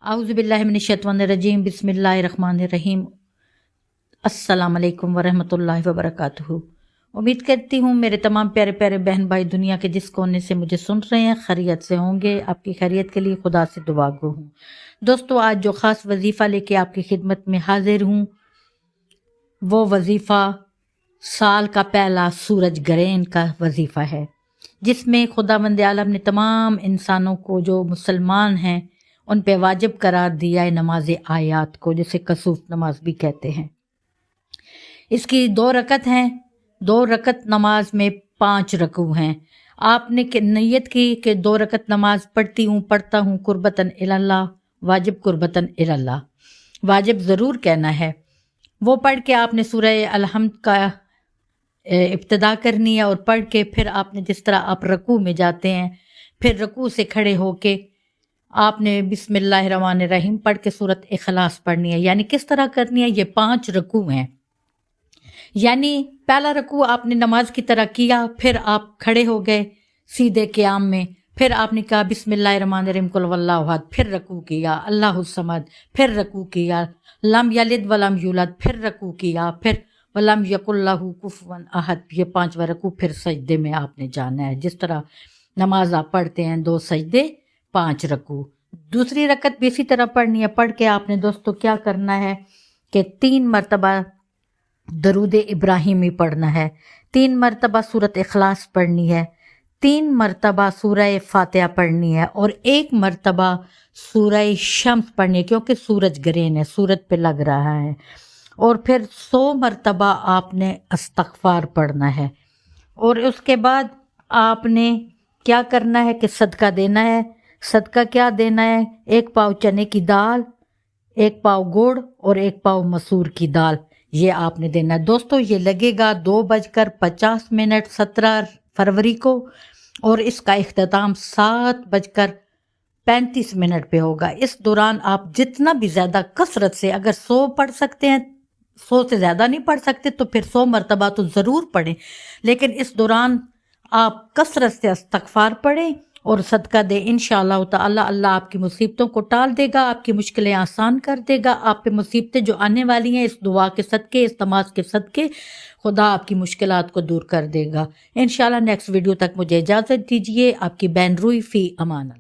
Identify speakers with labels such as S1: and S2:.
S1: आउज़ुबिल्लाहिमिनश्शैतानिर्रजीम बिस्मिल्लाहिर्रहमानिर्रहीम। अस्सलाम वालेकुम वरहमतुल्लाहि वबरकातुहू। उम्मीद करती हूँ मेरे तमाम प्यारे प्यारे बहन भाई दुनिया के जिस कोने से मुझे सुन रहे हैं खैरियत से होंगे। आपकी खैरियत के लिए खुदा से दुआ गो हूँ। दोस्तों, आज जो ख़ास वजीफ़ा लेके आपकी खिदमत में हाजिर हूँ वो वजीफ़ा साल का पहला सूरज ग्रहण का वजीफ़ा है, जिसमें खुदावंद आलम ने तमाम इंसानों को जो मुसलमान हैं उन पे वाजिब करार दिया है नमाज आयात को, जिसे कसूफ नमाज भी कहते हैं। इसकी 2 रकत हैं। 2 रकत नमाज में 5 रकू हैं। आपने नियत की कि 2 रकत नमाज पढ़ता हूँ कुर्बतन इलल्लाह, वाजिब कुर्बतन इलल्लाह, वाजिब ज़रूर कहना है। वो पढ़ के आपने सूरह अलहम्द का इब्तिदा करनी है और पढ़ के फिर आपने जिस तरह आप रकू में जाते हैं फिर रकू से खड़े होके आपने बिस्मिल्लाहिर्रहमानिर्रहीम पढ़ के सूरत इखलास पढ़नी है। यानी किस तरह करनी है? ये 5 रकू हैं। यानी पहला रकू आपने नमाज की तरह किया, फिर आप खड़े हो गए सीधे क़याम में, फिर आपने कहा बिस्मिल्लाहिर्रहमानिर्रहीम कुल वल्लाहु अहद, फिर रकू किया अल्लाहुस समद, फिर रकू किया लम यलिद वलम यूलद, फिर रकू किया, फिर वलम यकुल लहू कुफुवन अहद, ये 5वां रकू, फिर सजदे में आपने जाना है। जिस तरह नमाज आप पढ़ते हैं 2 सजदे 5 रकू। दूसरी रकत भी इसी तरह पढ़नी है। पढ़ के आपने दोस्तों क्या करना है कि 3 मरतबा दरूद इब्राहिमी पढ़ना है, 3 मरतबा सूरत इखलास पढ़नी है, 3 मरतबा सूरह फातिहा पढ़नी है और 1 मरतबा सूरह शम्स पढ़नी है, क्योंकि सूरज ग्रहण है, सूरज पे लग रहा है। और फिर 100 मरतबा आपने इस्तग़फ़ार पढ़ना है। और उसके बाद आपने क्या करना है कि सदका देना है। सदका क्या देना है? 1 पाव चने की दाल, 1 पाव गुड़ और 1 पाव मसूर की दाल, ये आपने देना है। दोस्तों, ये लगेगा 2:50 17 फरवरी को और इसका इख्तिताम 7:35 पे होगा। इस दौरान आप जितना भी ज़्यादा कसरत से, अगर 100 पढ़ सकते हैं, 100 से ज़्यादा नहीं पढ़ सकते तो फिर 100 मरतबा तो ज़रूर पढ़ें, लेकिन इस दौरान आप कसरत से इस्तग़फ़ार पढ़ें और सदका दे। इंशाअल्लाह ताला अल्लाह आपकी मुसीबतों को टाल देगा, आपकी मुश्किलें आसान कर देगा। आप पे मुसीबतें जो आने वाली हैं इस दुआ के सदके, इस नमाज के सदके खुदा आपकी मुश्किलात को दूर कर देगा इंशाअल्लाह। नेक्स्ट वीडियो तक मुझे इजाज़त दीजिए। आपकी बहन रूही फ़ी अमान अल्लाह।